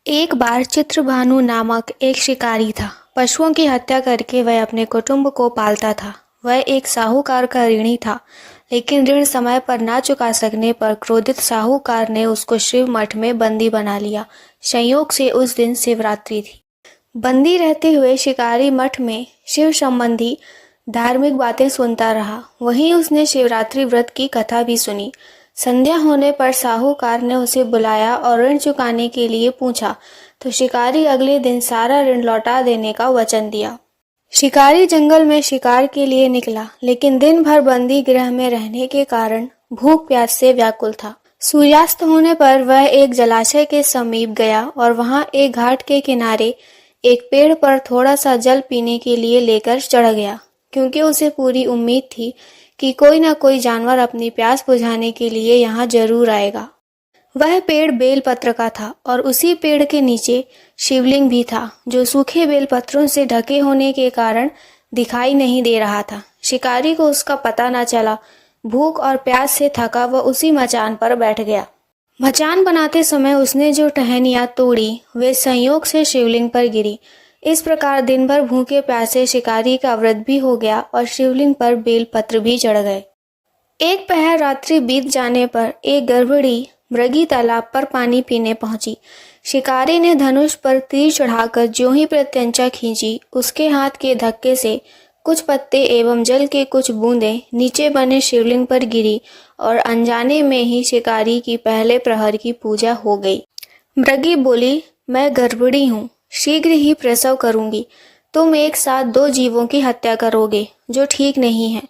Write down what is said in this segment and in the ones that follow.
एक बार चित्रभानु नामक एक शिकारी था। पशुओं की हत्या करके वह अपने कुटुंब को पालता था। वह एक साहूकार का ऋणी था, लेकिन ऋण समय पर ना चुका सकने पर क्रोधित साहूकार ने उसको शिव मठ में बंदी बना लिया। संयोग से उस दिन शिवरात्रि थी। बंदी रहते हुए शिकारी मठ में शिव संबंधी धार्मिक बातें सुनता रहा। वहीं उसने शिवरात्रि व्रत की कथा भी सुनी। संध्या होने पर साहूकार ने उसे बुलाया और ऋण चुकाने के लिए पूछा, तो शिकारी अगले दिन सारा ऋण लौटा देने का वचन दिया। शिकारी जंगल में शिकार के लिए निकला, लेकिन दिन भर बंदी गृह में रहने के कारण भूख प्यास से व्याकुल था। सूर्यास्त होने पर वह एक जलाशय के समीप गया और वहां एक घाट के किनारे एक पेड़ पर थोड़ा सा जल पीने के लिए लेकर चढ़ गया, क्योंकि उसे पूरी उम्मीद थी कि कोई न कोई जानवर अपनी प्यास बुझाने के लिए यहाँ जरूर आएगा। वह पेड़ बेलपत्र का था और उसी पेड़ के नीचे शिवलिंग भी था, जो सूखे बेलपत्रों से ढके होने के कारण दिखाई नहीं दे रहा था। शिकारी को उसका पता न चला। भूख और प्यास से थका वह उसी मचान पर बैठ गया। मचान बनाते समय उसने जो टहनियां तोड़ी वे संयोग से शिवलिंग पर गिरी। इस प्रकार दिन भर भूखे प्यासे शिकारी का व्रत भी हो गया और शिवलिंग पर बेलपत्र भी चढ़ गए। एक पहर रात्रि बीत जाने पर एक गर्भड़ी मृगी तालाब पर पानी पीने पहुंची। शिकारी ने धनुष पर तीर चढ़ाकर ज्यों ही प्रत्यंचा खींची, उसके हाथ के धक्के से कुछ पत्ते एवं जल के कुछ बूंदें नीचे बने शिवलिंग पर गिरी और अनजाने में ही शिकारी की पहले प्रहर की पूजा हो गई। मृगी बोली, मैं गर्भड़ी हूँ, शीघ्र ही प्रसव करूंगी। तुम एक साथ दो जीवों की हत्या करोगे, जो ठीक नहीं है।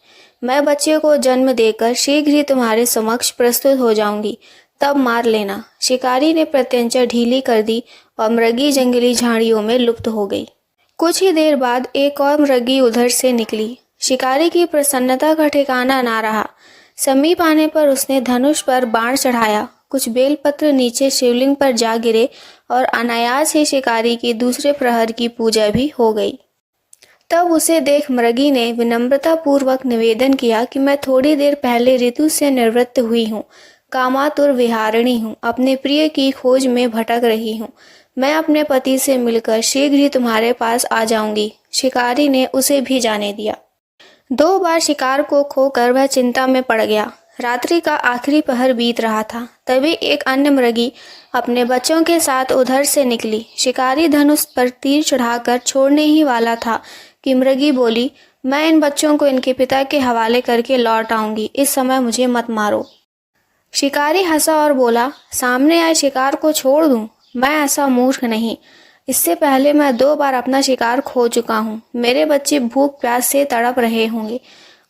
मैं बच्चे को जन्म देकर शीघ्र ही तुम्हारे समक्ष प्रस्तुत हो जाऊंगी, तब मार लेना। शिकारी ने प्रत्यंचा ढीली कर दी और मृगी जंगली झाड़ियों में लुप्त हो गई। कुछ ही देर बाद एक और मृगी उधर से निकली। शिकारी की प्रसन्नता का ठिकाना ना रहा। समीप आने पर उसने धनुष पर बाण चढ़ाया। कुछ बेलपत्र नीचे शिवलिंग पर जा गिरे और अनायास ही शिकारी की दूसरे प्रहर की पूजा भी हो गई। तब उसे देख मृगी ने विनम्रता पूर्वक निवेदन किया कि मैं थोड़ी देर पहले ऋतु से निवृत्त हुई हूँ, कामातुर विहारिणी हूँ, अपने प्रिय की खोज में भटक रही हूँ। मैं अपने पति से मिलकर शीघ्र ही तुम्हारे पास आ जाऊंगी। शिकारी ने उसे भी जाने दिया। 2 बार शिकार को खोकर वह चिंता में पड़ गया। रात्रि का आखिरी पहर बीत रहा था, तभी एक अन्य मृगी अपने बच्चों के साथ उधर से निकली। शिकारी धनुष पर तीर चढ़ाकर छोड़ने ही वाला था कि मृगी बोली, मैं इन बच्चों को इनके पिता के हवाले करके लौट आऊंगी, इस समय मुझे मत मारो। शिकारी हंसा और बोला, सामने आए शिकार को छोड़ दूं? मैं ऐसा मूर्ख नहीं। इससे पहले मैं 2 बार अपना शिकार खो चुका हूँ। मेरे बच्चे भूख प्यास से तड़प रहे होंगे।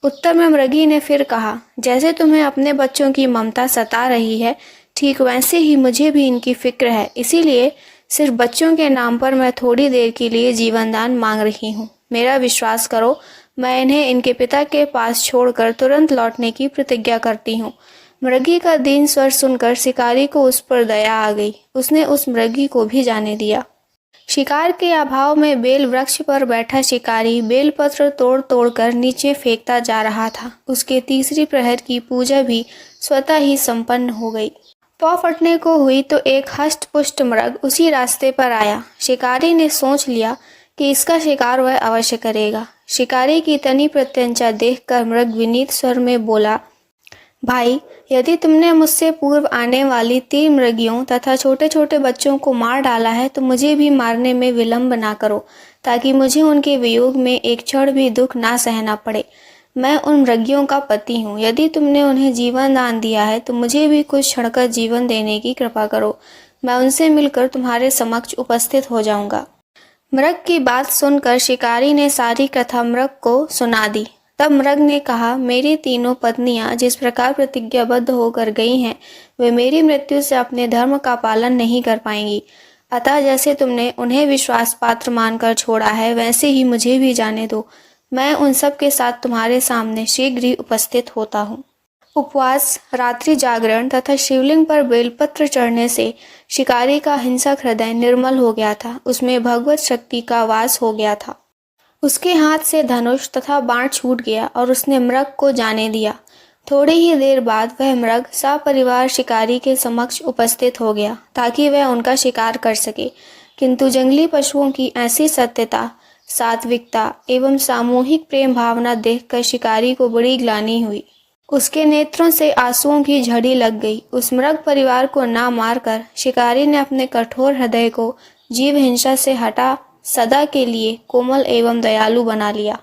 उत्तर में मृगी ने फिर कहा, जैसे तुम्हें अपने बच्चों की ममता सता रही है, ठीक वैसे ही मुझे भी इनकी फिक्र है। इसीलिए सिर्फ बच्चों के नाम पर मैं थोड़ी देर के लिए जीवन दान मांग रही हूँ। मेरा विश्वास करो, मैं इन्हें इनके पिता के पास छोड़कर तुरंत लौटने की प्रतिज्ञा करती हूँ। मृगी का दीन स्वर सुनकर शिकारी को उस पर दया आ गई। उसने उस मृगी को भी जाने दिया। शिकार के अभाव में बेल वृक्ष पर बैठा शिकारी बेलपत्र तोड़ तोड़ कर नीचे फेंकता जा रहा था। उसके तीसरी प्रहर की पूजा भी स्वतः ही संपन्न हो गई। पौ फटने को हुई तो एक हष्ट पुष्ट मृग उसी रास्ते पर आया। शिकारी ने सोच लिया कि इसका शिकार वह अवश्य करेगा। शिकारी की तनी प्रत्यंचा देखकर मृग विनीत स्वर में बोला, भाई, यदि तुमने मुझसे पूर्व आने वाली 3 मृगियों तथा छोटे छोटे बच्चों को मार डाला है, तो मुझे भी मारने में विलंब ना करो, ताकि मुझे उनके वियोग में एक क्षण भी दुख ना सहना पड़े। मैं उन मृगियों का पति हूँ। यदि तुमने उन्हें जीवन दान दिया है, तो मुझे भी कुछ क्षण का जीवन देने की कृपा करो। मैं उनसे मिलकर तुम्हारे समक्ष उपस्थित हो जाऊंगा। मृग की बात सुनकर शिकारी ने सारी कथा मृग को सुना दी। तब मृग ने कहा, मेरी तीनों पत्नियां जिस प्रकार प्रतिज्ञाबद्ध होकर गई हैं, वे मेरी मृत्यु से अपने धर्म का पालन नहीं कर पाएंगी। अतः जैसे तुमने उन्हें विश्वास पात्र मानकर छोड़ा है, वैसे ही मुझे भी जाने दो। मैं उन सब के साथ तुम्हारे सामने शीघ्र ही उपस्थित होता हूँ। उपवास, रात्रि जागरण तथा शिवलिंग पर बेलपत्र चढ़ने से शिकारी का हिंसक हृदय निर्मल हो गया था। उसमें भगवत शक्ति का वास हो गया था। उसके हाथ से धनुष तथा बाण छूट गया और उसने मृग को जाने दिया। थोड़ी ही देर बाद वह मृग सपरिवार शिकारी के समक्ष उपस्थित हो गया ताकि वह उनका शिकार कर सके, किंतु जंगली पशुओं की ऐसी सत्यता, सात्विकता एवं सामूहिक प्रेम भावना देखकर शिकारी को बड़ी ग्लानि हुई। उसके नेत्रों से आंसुओं की झड़ी लग गई। उस मृग परिवार को ना मारकर शिकारी ने अपने कठोर हृदय को जीव हिंसा से हटा सदा के लिए कोमल एवं दयालु बना लिया।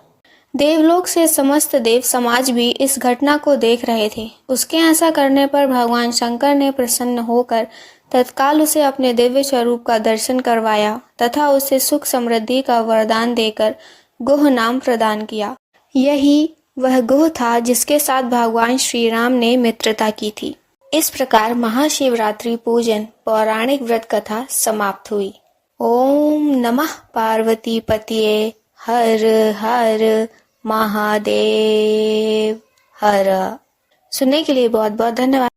देवलोक से समस्त देव समाज भी इस घटना को देख रहे थे। उसके ऐसा करने पर भगवान शंकर ने प्रसन्न होकर तत्काल उसे अपने दिव्य स्वरूप का दर्शन करवाया तथा उसे सुख समृद्धि का वरदान देकर गुह नाम प्रदान किया। यही वह गुह था जिसके साथ भगवान श्री राम ने मित्रता की थी। इस प्रकार महाशिवरात्रि पूजन पौराणिक व्रत कथा समाप्त हुई। ओम नमः पार्वती पतिये हर हर महादेव हर। सुनने के लिए बहुत बहुत धन्यवाद।